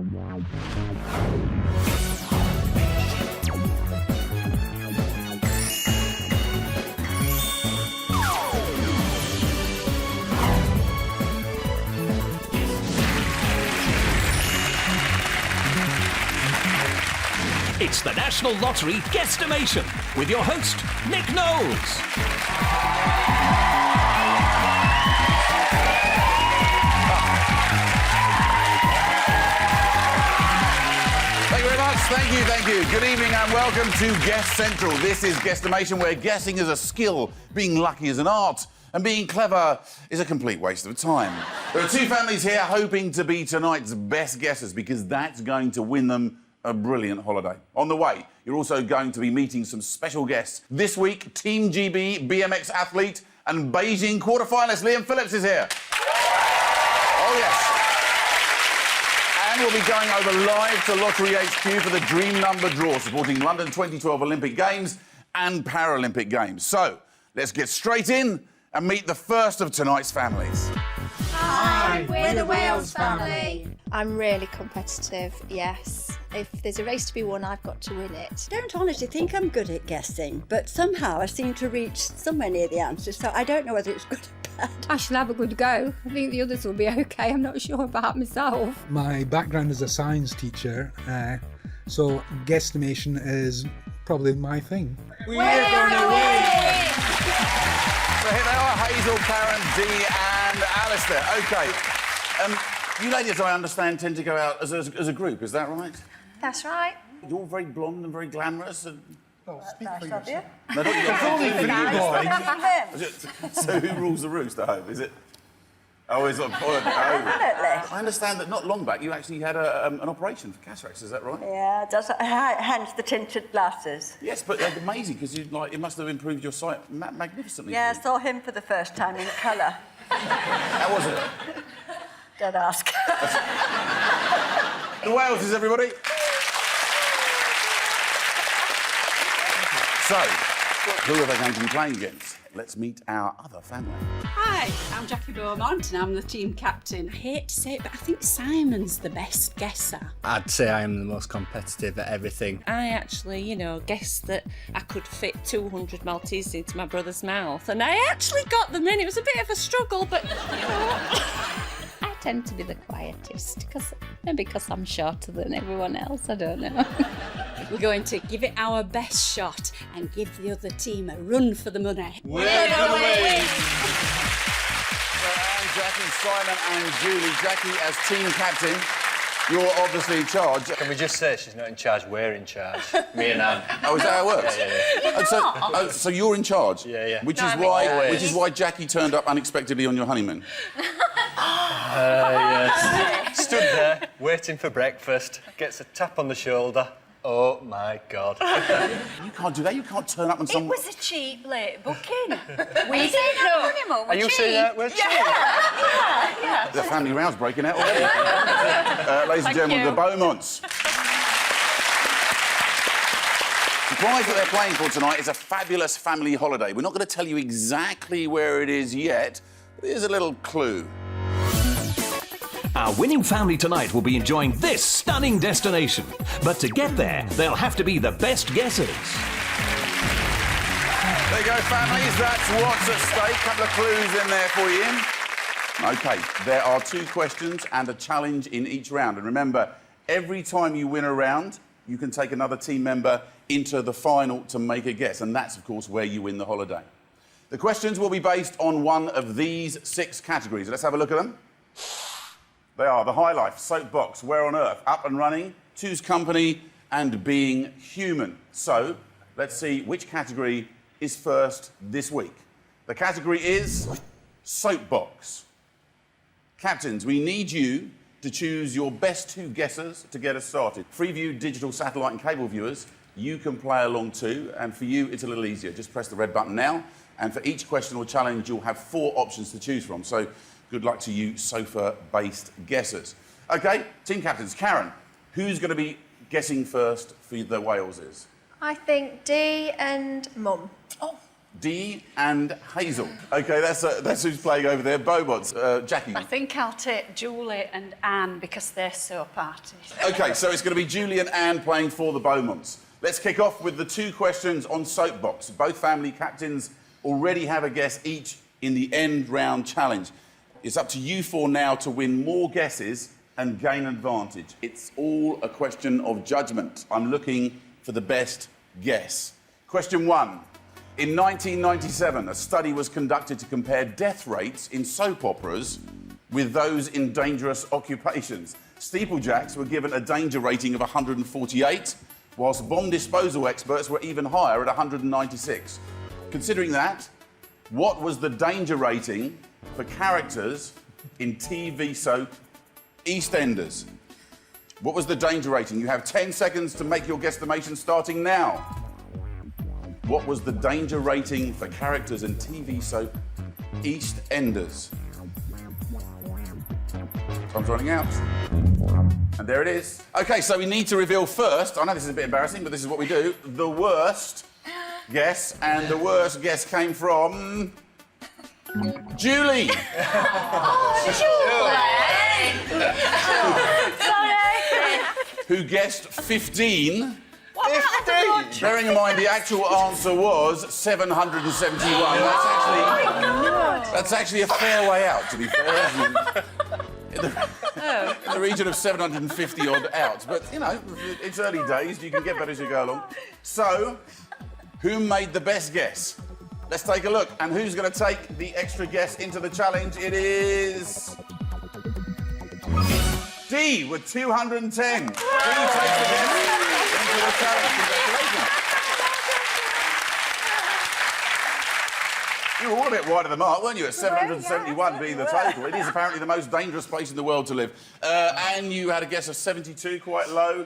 It's the National Lottery Guesstimation with your host, Nick Knowles. Thank you very much. Thank you. Good evening and welcome to Guess Central. This is Guesstimation, where guessing is a skill, being lucky is an art, and being clever is a complete waste of time. There are two families here hoping to be tonight's best guessers, because that's going to win them a brilliant holiday. On the way, you're also going to be meeting some special guests. This week, Team GB BMX athlete and Beijing quarter-finalist Liam Phillips is here. Oh, yes. And we'll be going over live to Lottery HQ for the Dream Number draw, supporting London 2012 Olympic Games and Paralympic Games. So, let's get straight in and meet the first of tonight's families. Hi, we're the Wales family. I'm really competitive, yes. If there's a race to be won, I've got to win it. I don't honestly think I'm good at guessing, but somehow I seem to reach somewhere near the answer, so I don't know whether it's good or bad. I shall have a good go. I think the others will be okay. I'm not sure about myself. My background is a science teacher, so guesstimation is probably my thing. We're gonna win! So here they are, Hazel, Karen, Dee and Alistair. OK, you ladies, I understand, tend to go out as a group, is that right? That's right. You're all very blonde and very glamorous and... Well, speak for yourself. No, not Him. So who rules the roost at home? Is it... Oh, it's not... Definitely. I understand that not long back you actually had an operation for cataracts, is that right? Yeah, hence the tinted glasses. Yes, but amazing, because it must have improved your sight magnificently. Yeah, I saw him for the first time in colour. How was it? Don't ask. The Wales, everybody. So, who are they going to be playing against? Let's meet our other family. Hi, I'm Jackie Beaumont and I'm the team captain. I hate to say it, but I think Simon's the best guesser. I'd say I am the most competitive at everything. I actually, guessed that I could fit 200 Maltesers into my brother's mouth, and I actually got them in. It was a bit of a struggle, but, I tend to be the quietest, because I'm shorter than everyone else, I don't know. We're going to give it our best shot and give the other team a run for the money. We're gonna win! So, Anne, Jackie, Simon and Julie. Jackie, as team captain, you're obviously in charge. Can we just say she's not in charge, we're in charge. Me and Anne. Oh, is that how it works? Yeah. So you're in charge? Yeah. Which is why Jackie turned up unexpectedly on your honeymoon? Yes. Stood there, waiting for breakfast, gets a tap on the shoulder. Oh, my God. You can't do that. You can't turn up on some... It was a cheap late booking. We didn't know. Honeymoon, Are you saying that we're cheap? Yeah. The family row's breaking out already. Ladies and gentlemen, the Beaumonts. The prize that they're playing for tonight is a fabulous family holiday. We're not going to tell you exactly where it is yet, but here's a little clue. Our winning family tonight will be enjoying this stunning destination. But to get there, they'll have to be the best guessers. There you go, families. That's what's at stake. Couple of clues in there for you. OK, there are 2 questions and a challenge in each round. And remember, every time you win a round, you can take another team member into the final to make a guess. And that's, of course, where you win the holiday. The questions will be based on one of these 6 categories. Let's have a look at them. They are the High Life, Soapbox, Where on Earth, Up and Running, Two's Company, and Being Human. So, let's see which category is first this week. The category is Soapbox. Captains, we need you to choose your best 2 guessers to get us started. Freeview digital satellite and cable viewers, you can play along too, and for you, it's a little easier. Just press the red button now, and for each question or challenge, you'll have 4 options to choose from. So, good luck to you sofa-based guessers. OK, team captains. Karen, who's going to be guessing first for the Waleses? I think Dee and Mum. Oh, Dee and Hazel. OK, that's who's playing over there. Beaumonts. Jackie. I think I'll take Julie and Anne because they're so party. OK, so it's going to be Julie and Anne playing for the Beaumonts. Let's kick off with the 2 questions on Soapbox. Both family captains already have a guess each in the end round challenge. It's up to you 4 now to win more guesses and gain advantage. It's all a question of judgment. I'm looking for the best guess. Question 1. In 1997, a study was conducted to compare death rates in soap operas with those in dangerous occupations. Steeplejacks were given a danger rating of 148, whilst bomb disposal experts were even higher at 196. Considering that, what was the danger rating for characters in TV soap EastEnders? What was the danger rating? You have 10 seconds to make your guesstimation starting now. What was the danger rating for characters in TV soap EastEnders? Time's running out. And there it is. OK, so we need to reveal first, I know this is a bit embarrassing, but this is what we do, the worst guess, and the worst guess came from... Julie! Who guessed 15. Bearing in mind the actual answer was 771. That's actually a fair way out, to be fair. In the region of 750 odd out. But, you know, it's early days. You can get better as you go along. So, who made the best guess? Let's take a look. And who's going to take the extra guess into the challenge? It is... Dee with 210. Dee takes the guess into the challenge. Congratulations. You were all a bit wide of the mark, weren't you? At 771 being the total. It is apparently the most dangerous place in the world to live. And you had a guess of 72, quite low.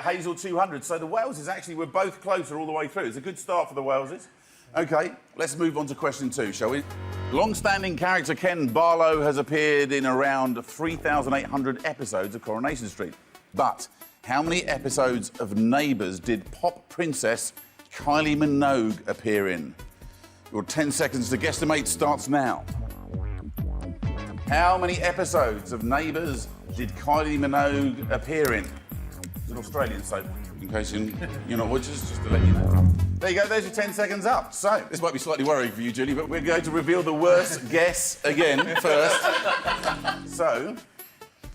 Hazel, 200. So the Waleses actually were both closer all the way through. It's a good start for the Waleses. OK, let's move on to question 2, shall we? Long-standing character Ken Barlow has appeared in around 3,800 episodes of Coronation Street. But how many episodes of Neighbours did pop princess Kylie Minogue appear in? Your 10 seconds to guesstimate starts now. How many episodes of Neighbours did Kylie Minogue appear in? It's an Australian soap, in case you're not watching, just to let you know. There you go, there's your 10 seconds up. So, this might be slightly worrying for you, Julie, but we're going to reveal the worst guess again first. So,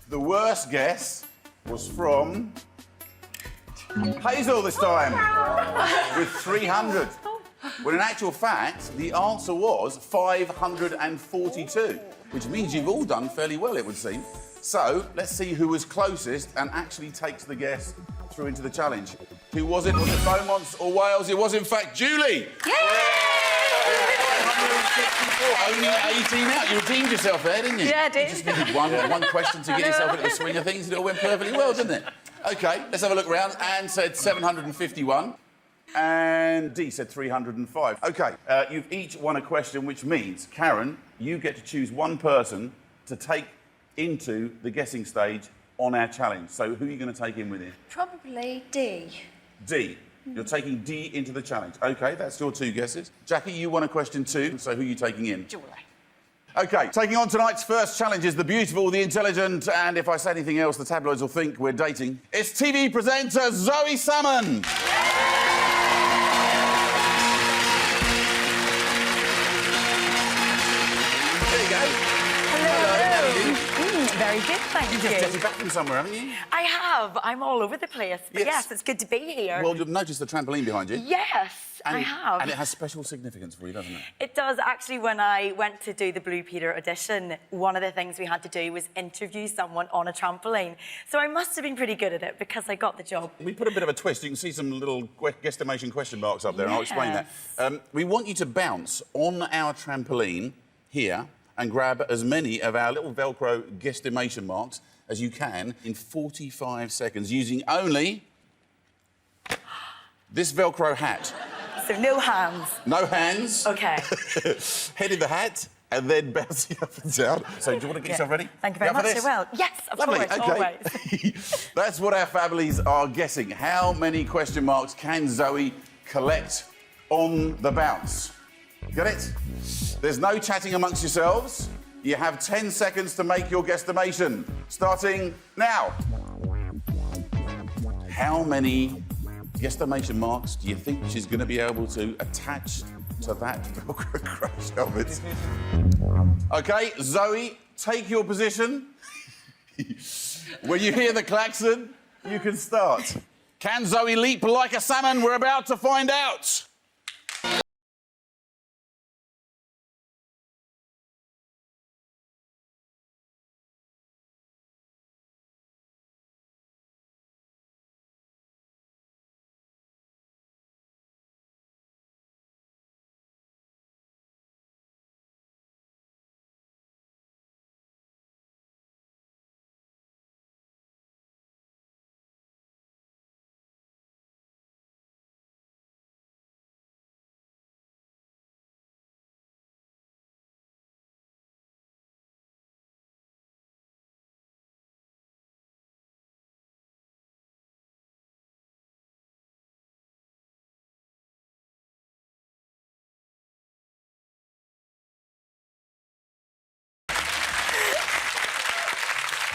the worst guess was from Hazel this time, with 300. When in actual fact, the answer was 542, which means you've all done fairly well, it would seem. So, let's see who was closest and actually takes the guess through into the challenge. Who was it? Was it Beaumonts or Wales? It was, in fact, Julie! Only 18 out. You redeemed yourself there, didn't you? Yeah, I did. You just needed one question to get yourself into the swing of things, and it all went perfectly well, didn't it? OK, let's have a look around. Anne said 751. And Dee said 305. OK, you've each won a question, which means, Karen, you get to choose one person to take into the guessing stage on our challenge. So who are you going to take in with you? Probably D. Dee. You're taking Dee into the challenge. OK, that's your 2 guesses. Jackie, you won a question too, so who are you taking in? Julie. OK, taking on tonight's first challenge is the beautiful, the intelligent, and if I say anything else, the tabloids will think we're dating. It's TV presenter Zoe Salmon. There you go. Very good, thank you. You've just jetted back from somewhere, haven't you? I have. I'm all over the place. But yes, it's good to be here. Well, you'll notice the trampoline behind you. Yes, I have. And it has special significance for you, doesn't it? It does. Actually, when I went to do the Blue Peter audition, one of the things we had to do was interview someone on a trampoline. So I must have been pretty good at it because I got the job. We put a bit of a twist. You can see some little guesstimation question marks up there, and I'll explain that. We want you to bounce on our trampoline here and grab as many of our little Velcro guesstimation marks as you can in 45 seconds using only this Velcro hat. So no hands. No hands. OK. Head in the hat and then bouncing up and down. So do you want to get yourself ready? Thank you very much. I will. Yes, of Lovely. course, Okay. always. That's what our families are guessing. How many question marks can Zoe collect on the bounce? Got it? There's no chatting amongst yourselves. You have 10 seconds to make your guesstimation. Starting now. How many guesstimation marks do you think she's going to be able to attach to that Velcro crush helmet? OK, Zoe, take your position. When you hear the klaxon, you can start. Can Zoe leap like a salmon? We're about to find out.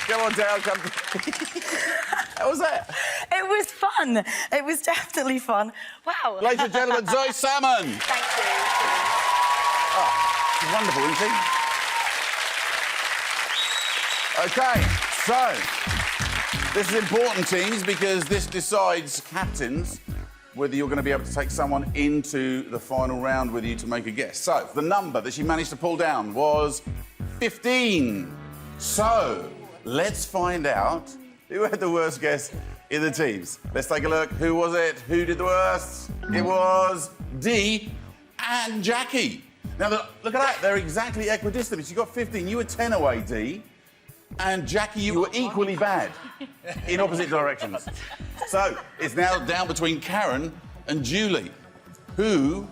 Come on, Dale, come. How was that? It was fun. It was definitely fun. Wow. Ladies and gentlemen, Zoe Salmon. Thank you. Oh, she's wonderful, isn't she? OK, so this is important, teams, because this decides, captains, whether you're going to be able to take someone into the final round with you to make a guess. So the number that she managed to pull down was 15. So let's find out who had the worst guess in the teams. Let's take a look. Who was it? Who did the worst? It was Dee and Jackie. Now, look at that. They're exactly equidistant. You got 15. You were 10 away, Dee. And Jackie, you were equally bad in opposite directions. So it's now down between Karen and Julie, who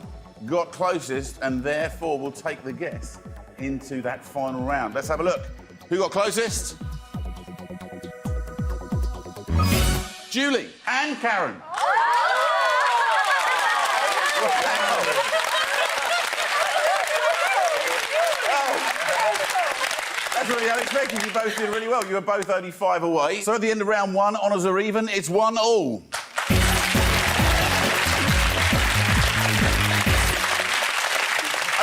got closest and therefore will take the guess into that final round. Let's have a look. Who got closest? Julie and Karen. That's really unexpected. You both did really well. You were both only 5 away. So at the end of round 1, honours are even. It's 1-1.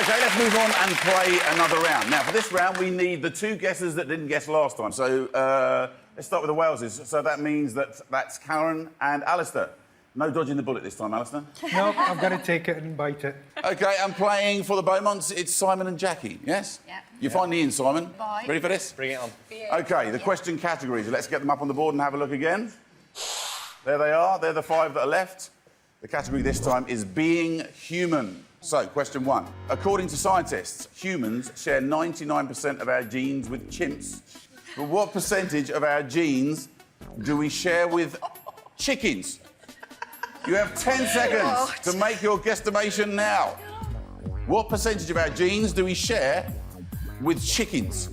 OK, let's move on and play another round. Now, for this round, we need the 2 guessers that didn't guess last time. So let's start with the Waleses. So that means that's Karen and Alistair. No dodging the bullet this time, Alistair. No, I've got to take it and bite it. OK, I'm playing for the Beaumonts. It's Simon and Jackie, yes? Yeah. You're finally in, Simon. Bye. Ready for this? Bring it on. OK, the question categories. Let's get them up on the board and have a look again. There they are. They're the 5 that are left. The category this time is being human. So, question 1. According to scientists, humans share 99% of our genes with chimps. But what percentage of our genes do we share with chickens? You have 10 seconds to make your guesstimation now. What percentage of our genes do we share with chickens?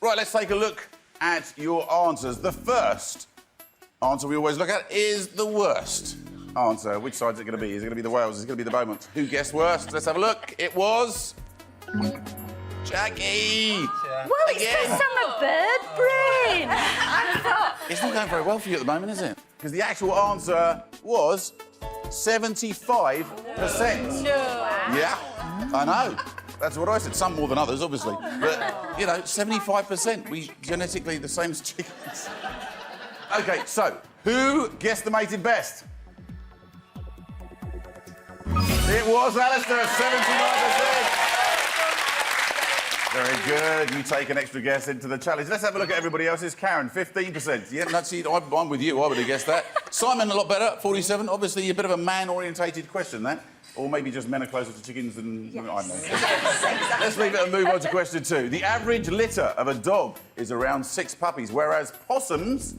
Right, let's take a look at your answers. The first answer we always look at is the worst answer. Which side is it going to be? Is it going to be the Wales? Is it going to be the Beaumonts? Who guessed worst? Let's have a look. It was Jackie. Well, it's because I'm a bird brain. It's not going very well for you at the moment, is it? Because the actual answer was 75%. No. Yeah, I know. That's what I said. Some more than others, obviously. But, you know, 75%. We genetically the same as chickens. OK, so, who guesstimated best? It was Alistair, 79%. Very good. You take an extra guess into the challenge. Let's have a look at everybody else's. Karen, 15%. Yeah, no, see, I'm with you. I would have guessed that. Simon, a lot better, 47. Obviously, a bit of a man-orientated question, that. Or maybe just men are closer to chickens than... Yes. I don't know. Let's leave it and move on to question 2. The average litter of a dog is around 6 puppies, whereas possums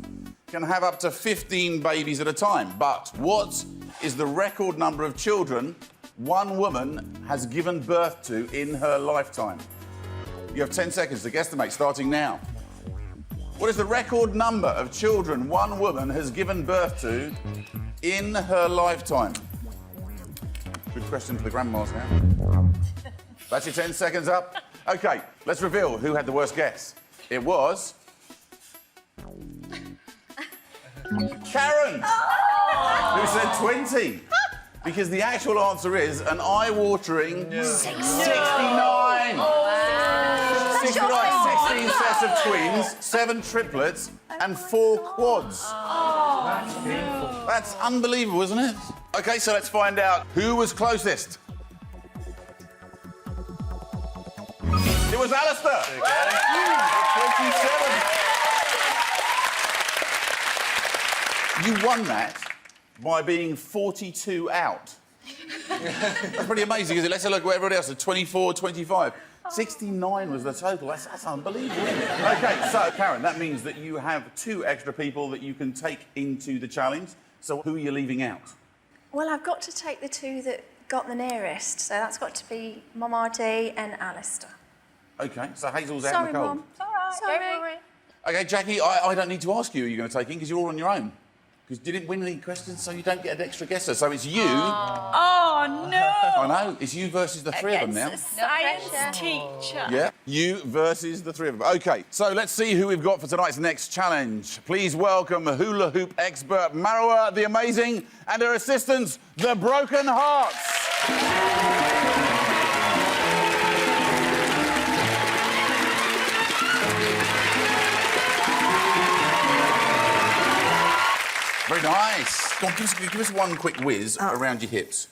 can have up to 15 babies at a time. But what is the record number of children one woman has given birth to in her lifetime? You have 10 seconds to guesstimate, starting now. What is the record number of children one woman has given birth to in her lifetime? Good question for the grandmas now. That's your 10 seconds up. OK, let's reveal who had the worst guess. It was... Karen, who said 20. Because the actual answer is an eye-watering 69. 69, 16 sets of twins, 7 triplets, and 4 quads. That's unbelievable, isn't it? OK, so let's find out who was closest. It was Alistair. 27. You won that by being 42 out. That's pretty amazing, isn't it? Let's have a look at everybody else. 24, 25. 69 was the total. That's unbelievable, isn't it? OK, so, Karen, that means that you have 2 extra people that you can take into the challenge. So who are you leaving out? Well, I've got to take the 2 that got the nearest, so that's got to be Mum RD and Alistair. OK, so Hazel's out in the cold. Mum. It's all right, don't worry. OK, Jackie, I don't need to ask you who you're going to take in because you're all on your own. Because you didn't win any questions, so you don't get an extra guesser. So it's you. Oh, no. I know. It's you versus the 3 of them now. Science teacher. Yeah, you versus the 3 of them. OK, so let's see who we've got for tonight's next challenge. Please welcome hula hoop expert Marwa the Amazing and her assistants, the Broken Hearts. Very nice. Go on, give us one quick whiz around your hips.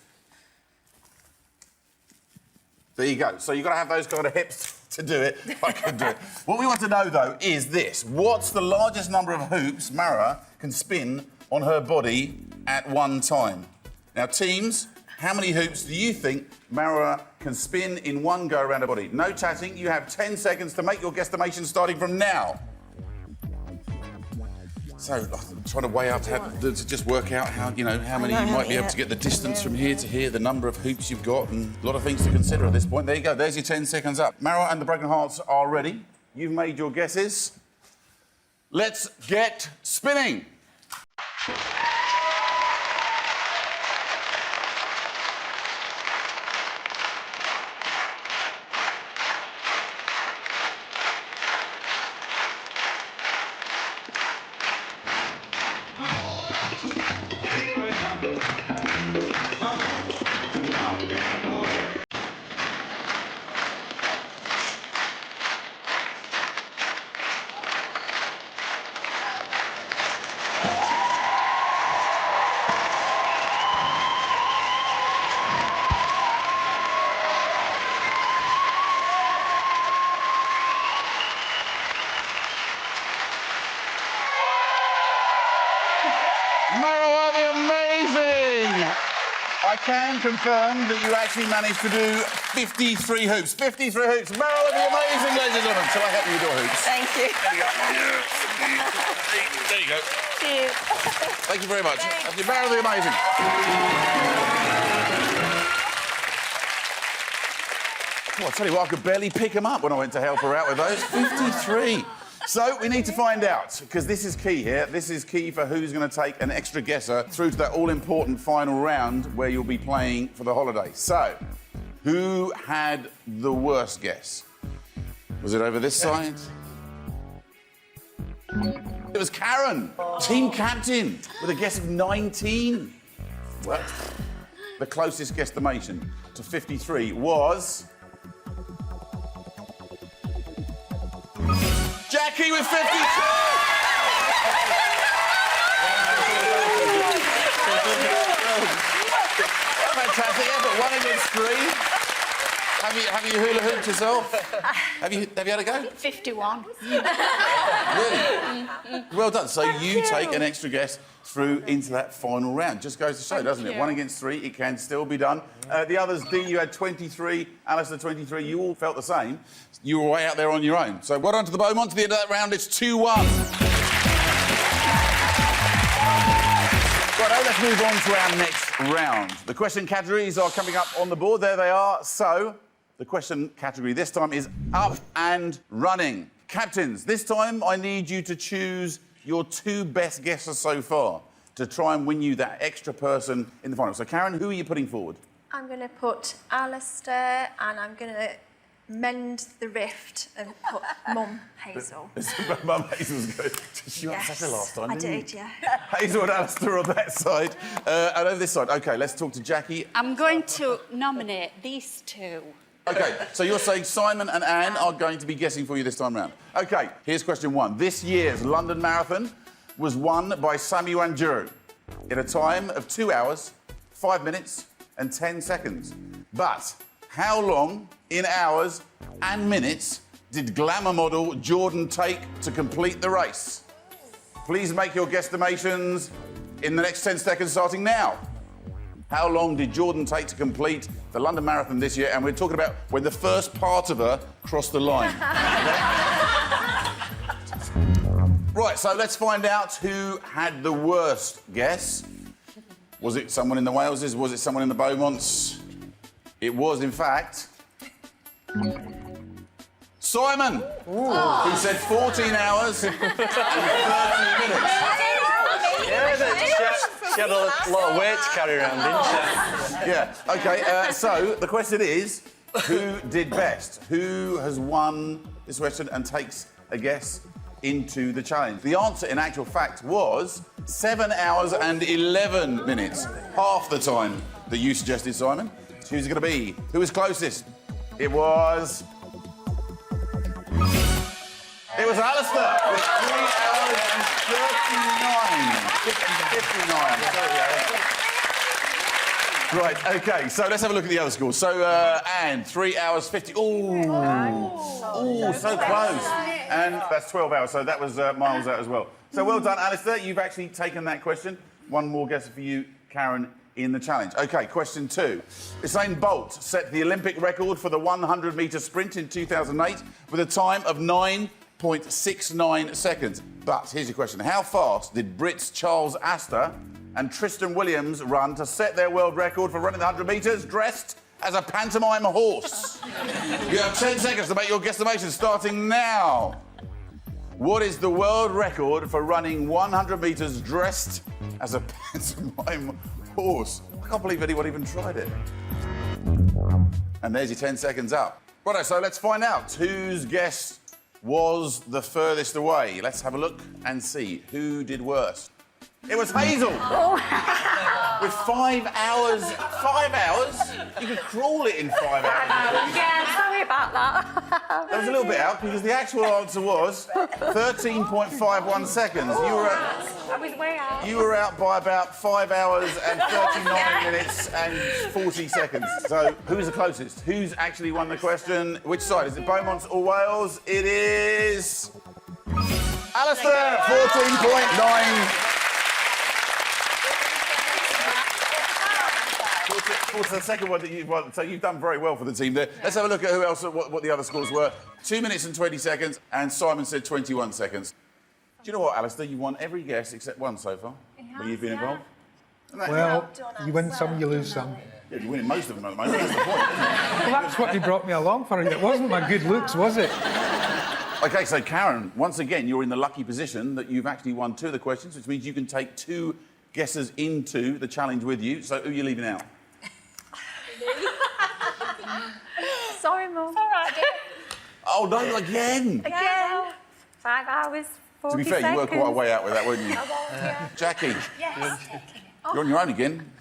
There you go. So you've got to have those kind of hips to do it. I can do it. What we want to know, though, is this. What's the largest number of hoops Mara can spin on her body at one time? Now, teams, how many hoops do you think Mara can spin in one go around her body? No chatting. You have 10 seconds to make your guesstimation starting from now. So I'm trying to weigh up to just work out how many you might be able to get the distance from here to here, the number of hoops you've got, and a lot of things to consider at this point. There you go. There's your 10 seconds up. Marwa and the Broken Hearts are ready. You've made your guesses. Let's get spinning. Marwa the Amazing! I can confirm that you actually managed to do 53 hoops. 53 hoops. Marwa the Amazing, ladies and gentlemen. Shall I help you with your hoops? Thank you. There you go. Cheers. Thank you very much. Thank you, Marwa the Amazing. Oh, I tell you what, I could barely pick them up when I went to help her out with those. 53. So we need to find out, because this is key here. This is key for who's going to take an extra guesser through to that all-important final round where you'll be playing for the holiday. So, who had the worst guess? Was it over this side? It was Karen, team captain, with a guess of 19. Well, the closest guesstimation to 53 was... Jackie with 52! Fantastic effort, 1 against 3. Have you hula hooped yourself? Have you had a go? 51. Really? Well done. So you take an extra guess through into that final round. Just goes to show, doesn't it? 1 against 3, it can still be done. The others, Dee, you had 23, Alistair 23, you all felt the same. You were way out there on your own. So well done to the Beaumont. To the end of that round, it's 2-1. Right, let's move on to our next round. The question categories are coming up on the board. There they are. So, the question category this time is up and running. Captains, this time I need you to choose your 2 best guesses so far to try and win you that extra person in the final. So, Karen, who are you putting forward? I'm going to put Alistair and I'm going to mend the rift and put Mum Hazel. Mum Hazel's good. She upset her last time, I didn't you? did, yeah. Hazel and Alistair on that side. And over this side. OK, let's talk to Jackie. I'm going to nominate these 2. OK, so you're saying Simon and Anne are going to be guessing for you this time round. OK, here's question 1. This year's London Marathon was won by Samuel Wanjiru in a time of 2 hours, 5 minutes and 10 seconds. But how long in hours and minutes did glamour model Jordan take to complete the race? Please make your guesstimations in the next 10 seconds starting now. How long did Jordan take to complete the London Marathon this year? And we're talking about when the first part of her crossed the line. Right, so let's find out who had the worst guess. Was it someone in the Waleses? Was it someone in the Beaumonts? It was, in fact, Simon. He said 14 hours and 30 minutes. Yeah, she had a lot of weight to carry around, didn't she? Yeah, OK, so the question is, who did best? Who has won this question and takes a guess into the challenge? The answer, in actual fact, was 7 hours and 11 minutes. Half the time that you suggested, Simon. Who's it going to be? Who was closest? It was... It was Alistair with 3 hours and 59. Right, OK, so let's have a look at the other scores. So, Anne, 3 hours 50. Oh, so close. And that's 12 hours, so that was miles out as well. So well done, Alistair. You've actually taken that question. One more guess for you, Karen, in the challenge. OK, question 2. Usain Bolt set the Olympic record for the 100-metre sprint in 2008 with a time of 9.69 seconds. But here's your question. How fast did Brits Charles Astor and Tristan Williams run to set their world record for running the 100 metres dressed as a pantomime horse? You have 10 seconds to make your guesstimation starting now. What is the world record for running 100 metres dressed as a pantomime horse? I can't believe anyone even tried it. And there's your 10 seconds up. Righto, so let's find out whose guess was the furthest away. Let's have a look and see who did worse. It was Hazel. With 5 hours. 5 hours? You could crawl it in 5 hours. Yeah, sorry about that. That was a little bit out because the actual answer was 13.51 seconds. I was way out. You were out by about 5 hours and 39 minutes and 40 seconds. So who's the closest? Who's actually won the question? Which side? Is it Beaumonts or Wales? It is... Alistair, 14.9. To the second one that you've won, so you've done very well for the team there. Let's have a look at who else, what the other scores were. 2 minutes and 20 seconds, and Simon said 21 seconds. Do you know what, Alistair? You won every guess except one so far, where you've been involved. Well, you win some, you lose some. Yeah, you're winning most of them at the moment, that's the point. Well, that's what you brought me along for. It wasn't my good looks, was it? OK, so Karen, once again, you're in the lucky position that you've actually won 2 of the questions, which means you can take 2 guesses into the challenge with you. So who are you leaving out? Sorry, Mum. All right, dear. Oh, no, again! Again. 5 hours, 40 To be fair, you were quite a way out with that, weren't you? Jackie, Yes. you're on your own again.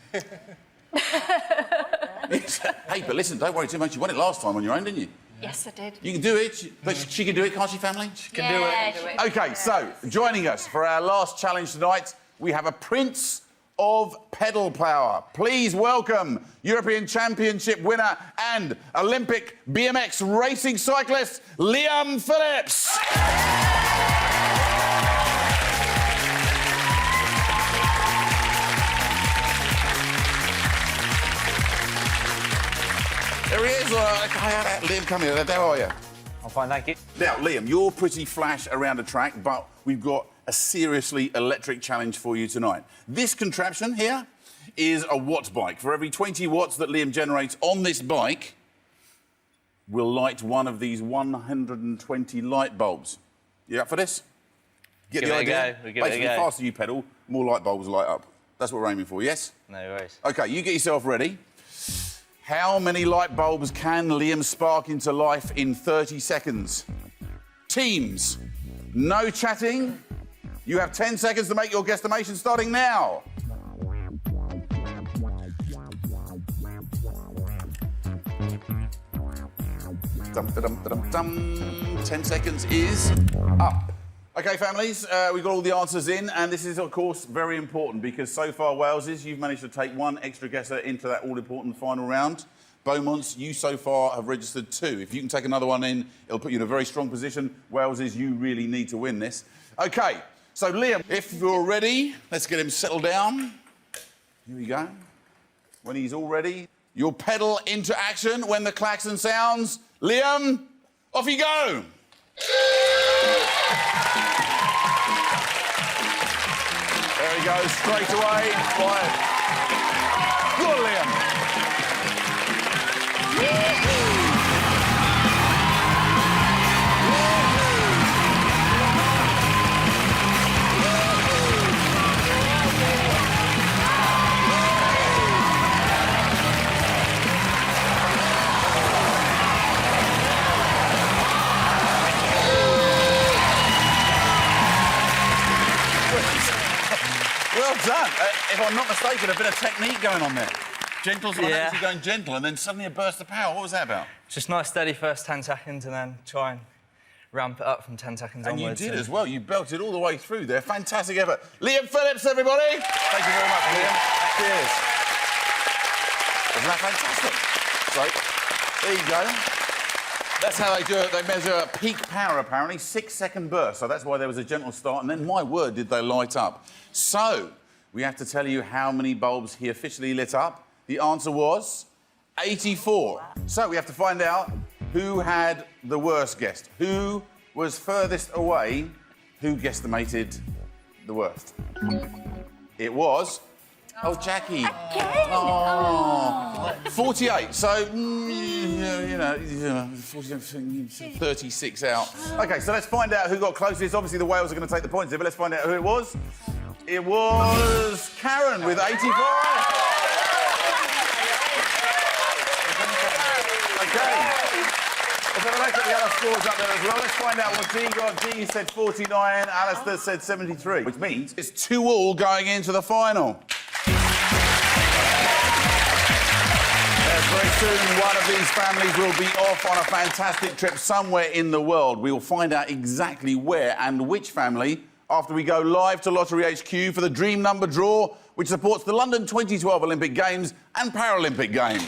Hey, but listen, don't worry too much. You won it last time on your own, didn't you? Yes, I did. You can do it. But she can do it, can't she, family? She can do it. OK, so joining us for our last challenge tonight, we have a prince of pedal power. Please welcome European Championship winner and Olympic BMX racing cyclist, Liam Phillips. There he is. Liam, come here. How are you? I'm fine, thank you. Now, Liam, you're pretty flash around a track, but we've got a seriously electric challenge for you tonight. This contraption here is a watt bike. For every 20 watts that Liam generates on this bike, we'll light one of these 120 light bulbs. You up for this? Get Give the it a idea? go. We'll give it a Basically, go. the faster you pedal, more light bulbs light up. That's what we're aiming for, yes? No worries. OK, you get yourself ready. How many light bulbs can Liam spark into life in 30 seconds? Teams, no chatting. You have 10 seconds to make your guesstimation starting now. Dum, da-dum, da-dum, dum. 10 seconds is up. OK, families, we've got all the answers in, and this is, of course, very important because so far, Waleses, you've managed to take one extra guesser into that all-important final round. Beaumonts, you so far have registered 2. If you can take another one in, it'll put you in a very strong position. Waleses, you really need to win this. OK, so Liam, if you're ready, let's get him settled down. Here we go. When he's all ready, you'll pedal into action when the klaxon sounds. Liam, off you go. There he goes, straight away. Quiet. Go on, Liam. Well done. If I'm not mistaken, a bit of technique going on there. Gentle, so Yeah. actually going gentle, and then suddenly a burst of power. What was that about? Just nice, steady first 10 seconds and then try and ramp it up from 10 seconds And onwards. you did as well. You belted all the way through there. Fantastic effort. Liam Phillips, everybody. Thank you very much, Liam. Cheers. Isn't that fantastic? So, there you go. That's how they do it. They measure peak power, apparently, 6-second burst. So that's why there was a gentle start. And then, my word, did they light up. So, we have to tell you how many bulbs he officially lit up. The answer was 84. So, we have to find out who had the worst guess. Who was furthest away? Who guesstimated the worst? It was... Oh, Jackie. Oh. 48. So, you know, 36 out. OK, so let's find out who got closest. Obviously, the Wales are going to take the points here, but let's find out who it was. It was Karen with 85. OK. Let's have a look at the other scores up there as well. Let's find out what Dee got. Dee said 49, Alistair said 73, which means it's 2-2 going into the final. Very soon, one of these families will be off on a fantastic trip somewhere in the world. We will find out exactly where and which family after we go live to Lottery HQ for the Dream Number Draw, which supports the London 2012 Olympic Games and Paralympic Games.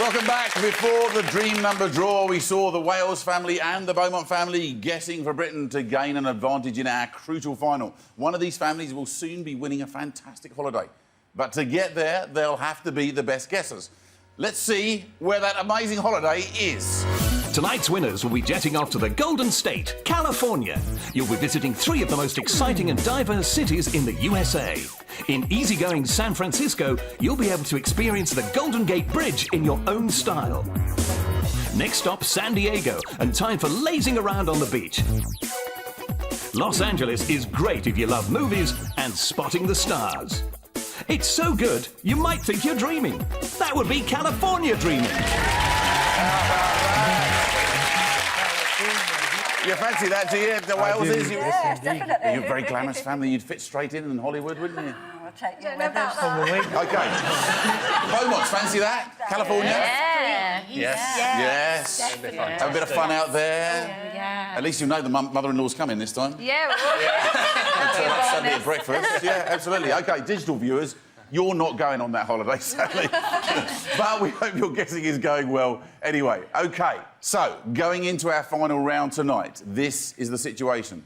Welcome back. Before the dream number draw, we saw the Wales family and the Beaumont family guessing for Britain to gain an advantage in our crucial final. One of these families will soon be winning a fantastic holiday. But to get there, they'll have to be the best guessers. Let's see where that amazing holiday is. Tonight's winners will be jetting off to the Golden State, California. You'll be visiting 3 of the most exciting and diverse cities in the USA. In easygoing San Francisco, you'll be able to experience the Golden Gate Bridge in your own style. Next stop, San Diego, and time for lazing around on the beach. Los Angeles is great if you love movies and spotting the stars. It's so good, you might think you're dreaming. That would be California dreaming. You fancy that, do you? The Wales is? Yes, definitely. You're a very glamorous family. You'd fit straight in Hollywood, wouldn't you? I'll take you Don't know about that. OK. Beaumonts, fancy that? California? Yes. Yes. Have a bit of fun out there. Yeah. At least you know the mother-in-law's coming this time. Yeah, we'll Turn up Sunday at breakfast. Yeah, absolutely. OK, digital viewers, you're not going on that holiday, sadly. But we hope your guessing is going well anyway. OK, so going into our final round tonight, this is the situation.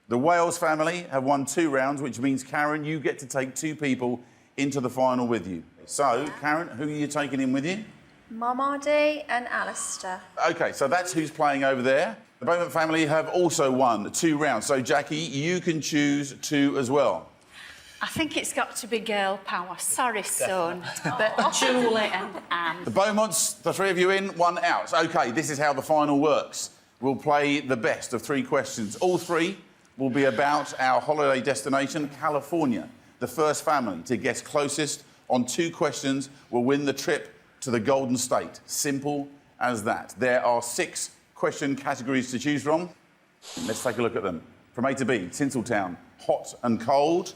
The Wales family have won 2 rounds, which means, Karen, you get to take 2 people into the final with you. So, Karen, who are you taking in with you? Mama D and Alistair. OK, so that's who's playing over there. The Beaumont family have also won 2 rounds. So, Jackie, you can choose 2 as well. I think it's got to be girl power. Sorry, son, but Julie and Anne. The Beaumonts, the 3 of you in, 1 out. OK, this is how the final works. We'll play the best of 3 questions. All 3 will be about our holiday destination, California. The first family to guess closest on 2 questions will win the trip to the Golden State. Simple as that. There are 6 question categories to choose from. Let's take a look at them. From A to B, Tinseltown, hot and cold.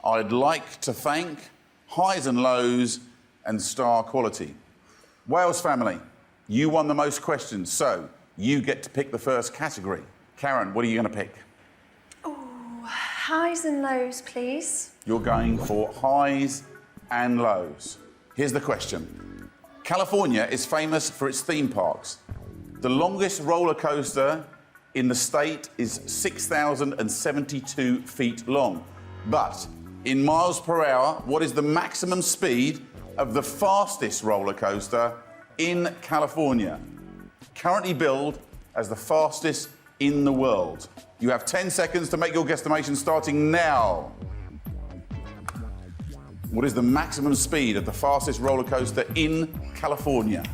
I'd like to thank, highs and lows, and star quality. Wales family, you won the most questions, so you get to pick the first category. Karen, what are you going to pick? Highs and lows, please. You're going for highs and lows. Here's the question. California is famous for its theme parks. The longest roller coaster in the state is 6,072 feet long. But in miles per hour, what is the maximum speed of the fastest roller coaster in California? Currently billed as the fastest in the world. You have 10 seconds to make your guesstimation starting now. What is the maximum speed of the fastest roller coaster in California?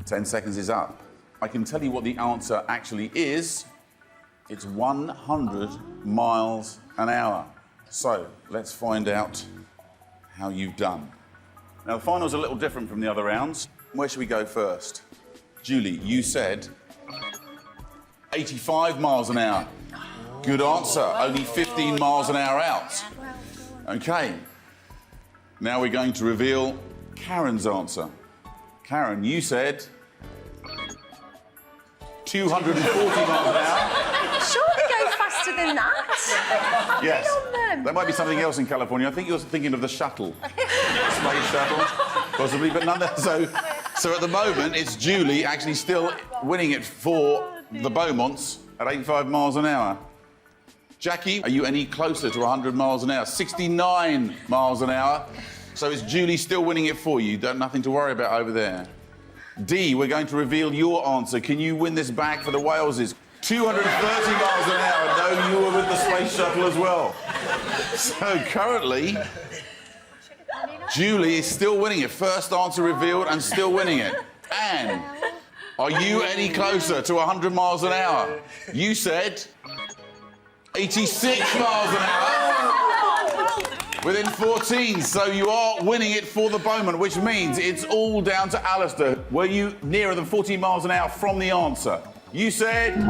10 seconds is up. I can tell you what the answer actually is. It's 100 miles an hour. So let's find out how you've done. Now, the final's a little different from the other rounds. Where should we go first? Julie, you said 85 miles an hour. Good answer. Only 15 miles an hour out. OK. Now we're going to reveal Karen's answer. Karen, you said 240 miles an hour. Surely go faster than that. Yes. On them. There might be something else in California. I think you're thinking of the shuttle. Space shuttle, possibly, but none. So at the moment, it's Julie actually still winning it for the Beaumonts at 85 miles an hour. Jackie, are you any closer to 100 miles an hour? 69 miles an hour. So it's Julie still winning it for you. Nothing to worry about over there. D, we're going to reveal your answer. Can you win this back for the Waleses? 230 miles an hour. No, you were with the space shuttle as well. So currently, Julie is still winning it. First answer revealed and still winning it. Anne, are you any closer to 100 miles an hour? You said 86 miles an hour. Within 14, so you are winning it for the Beaumont, which means it's all down to Alistair. Were you nearer than 14 miles an hour from the answer? You said 235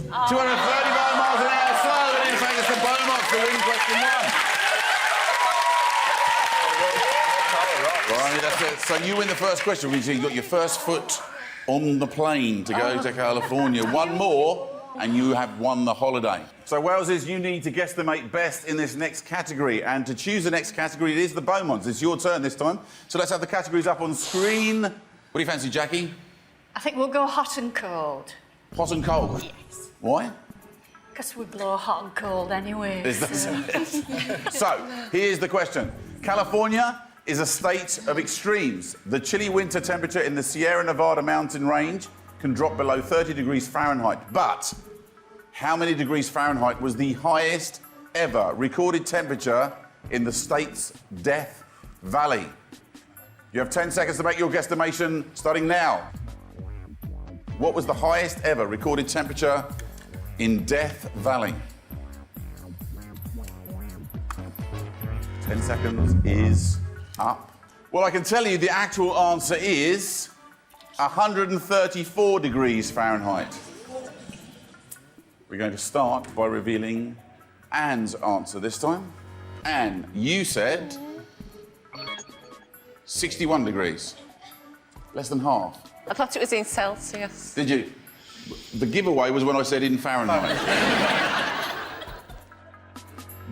miles an hour, so in fact it's the Beaumonts to win question 1. Right, that's it. So you win the first question, which means you got your first foot on the plane to go to California. One more, and you have won the holiday. So, Waleses, you need to guesstimate best in this next category. And to choose the next category, it is the Beaumonts. It's your turn this time. So let's have the categories up on screen. What do you fancy, Jackie? I think we'll go hot and cold. Hot and cold? Yes. Why? Because we blow hot and cold anyway. So, here's the question. California is a state of extremes. The chilly winter temperature in the Sierra Nevada mountain range can drop below 30 degrees Fahrenheit. But how many degrees Fahrenheit was the highest ever recorded temperature in the state's Death Valley? You have 10 seconds to make your guesstimation, starting now. What was the highest ever recorded temperature in Death Valley? 10 seconds is up. Well, I can tell you the actual answer is 134 degrees Fahrenheit. We're going to start by revealing Anne's answer this time. Anne, you said 61 degrees. Less than half. I thought it was in Celsius. Did you? The giveaway was when I said in Fahrenheit.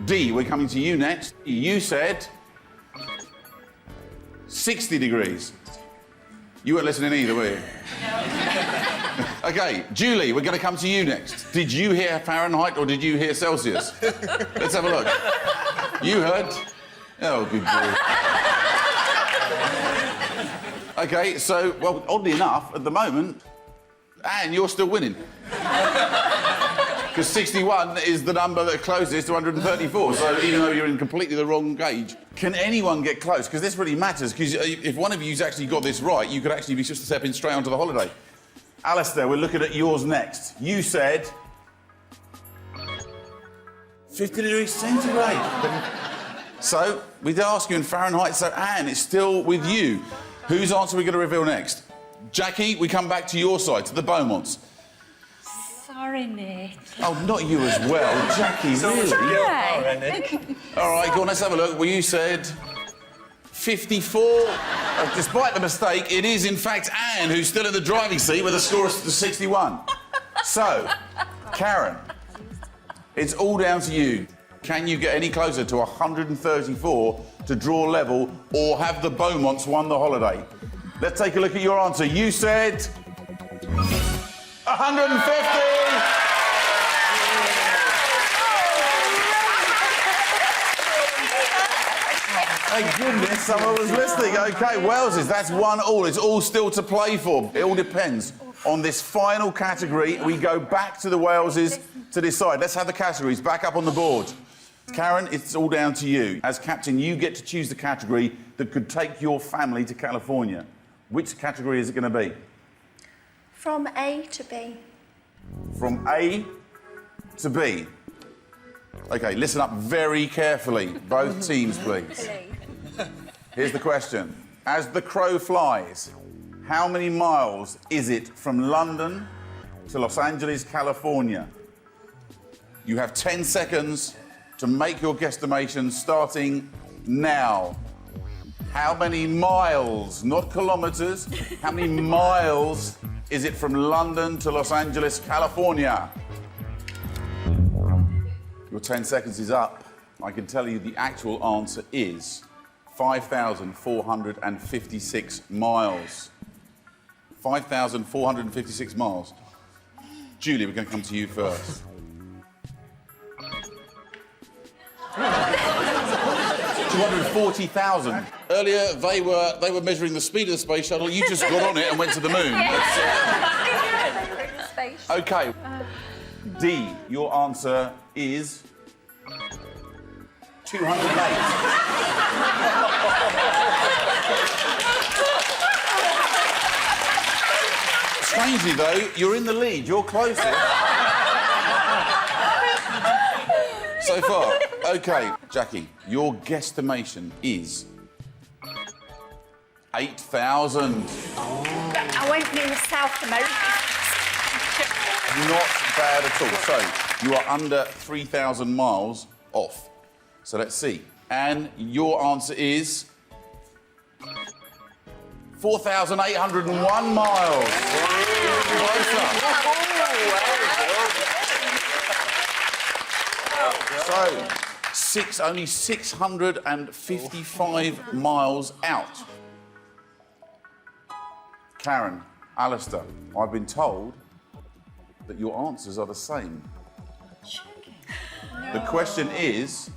D, we're coming to you next. You said 60 degrees. You weren't listening either, were you? No. OK, Julie, we're going to come to you next. Did you hear Fahrenheit or did you hear Celsius? Let's have a look. You heard... Oh, good boy. OK, so, well, oddly enough, at the moment, Anne, you're still winning. Because 61 is the number that closest to 134, so even though you're in completely the wrong gauge, can anyone get close? Because this really matters, because if one of you's actually got this right, you could actually be just stepping straight onto the holiday. Alistair, we're looking at yours next. You said 50 degrees centigrade. So, we did ask you in Fahrenheit, so Anne, it's still with you. Whose answer are we going to reveal next? Jackie, we come back to your side, to the Beaumonts. Sorry, Nick. Oh, not you as well. Jackie, really? All right, go on, let's have a look. Well, you said 54. Despite the mistake, it is, in fact, Anne who's still in the driving seat with a score of 61. So, Karen, it's all down to you. Can you get any closer to 134 to draw level, or have the Beaumonts won the holiday? Let's take a look at your answer. You said 150! Thank goodness someone was listening. OK, Waleses, that's 1-1. It's all still to play for. It all depends on this final category. We go back to the Waleses to decide. Let's have the categories back up on the board. Karen, it's all down to you. As captain, you get to choose the category that could take your family to California. Which category is it going to be? From A to B. From A to B. OK, listen up very carefully. Both teams, please. Here's the question. As the crow flies, how many miles is it from London to Los Angeles, California? You have 10 seconds to make your guesstimation, starting now. How many miles, not kilometres, how many miles is it from London to Los Angeles, California? Your 10 seconds is up. I can tell you the actual answer is 5,456 miles. 5,456 miles. Julie, we're going to come to you first. 240,000. Earlier, they were measuring the speed of the space shuttle. You just got on it and went to the moon. OK. D, your answer is 208. Strangely, though, you're in the lead. You're closer. So far. OK, Jackie, your guesstimation is 8,000. I went near South America. Not bad at all. So, you are under 3,000 miles off. So let's see. And your answer is 4,801 miles. So, only 655 miles out. Karen, Alistair, I've been told that your answers are the same. The question is,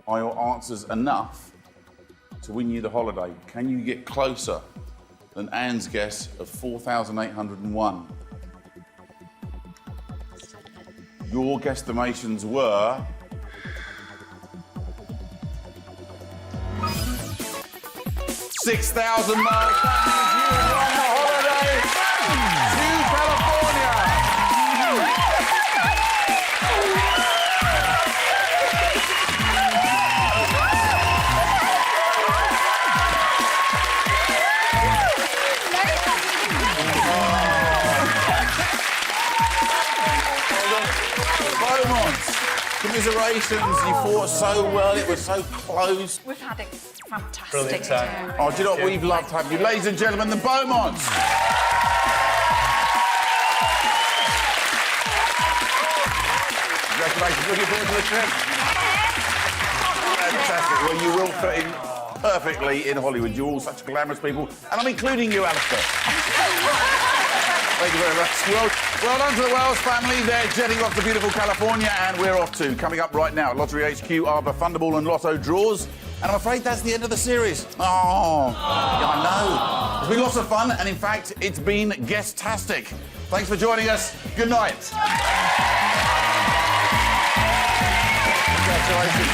are your answers enough to win you the holiday? Can you get closer than Anne's guess of 4,801? Your guesstimations were 6,000 miles. That means you have won the holiday to California. Beaumont, commiserations. You fought so well. It was so close. We've had a fantastic Brilliant time. Oh, do you know what? We've loved having you. Ladies and gentlemen, the Beaumonts. Congratulations. Looking forward to the trip. Fantastic. Well, you will fit in perfectly in Hollywood. You're all such glamorous people. And I'm including you, Alistair. Thank you very much. Well done to the Wells family. They're jetting off to beautiful California, and we're off too. Coming up right now at Lottery HQ are the Thunderball and Lotto draws. And I'm afraid that's the end of the series. Oh, yeah, I know. It's been lots of fun, and in fact, it's been guest-tastic. Thanks for joining us. Good night. Congratulations.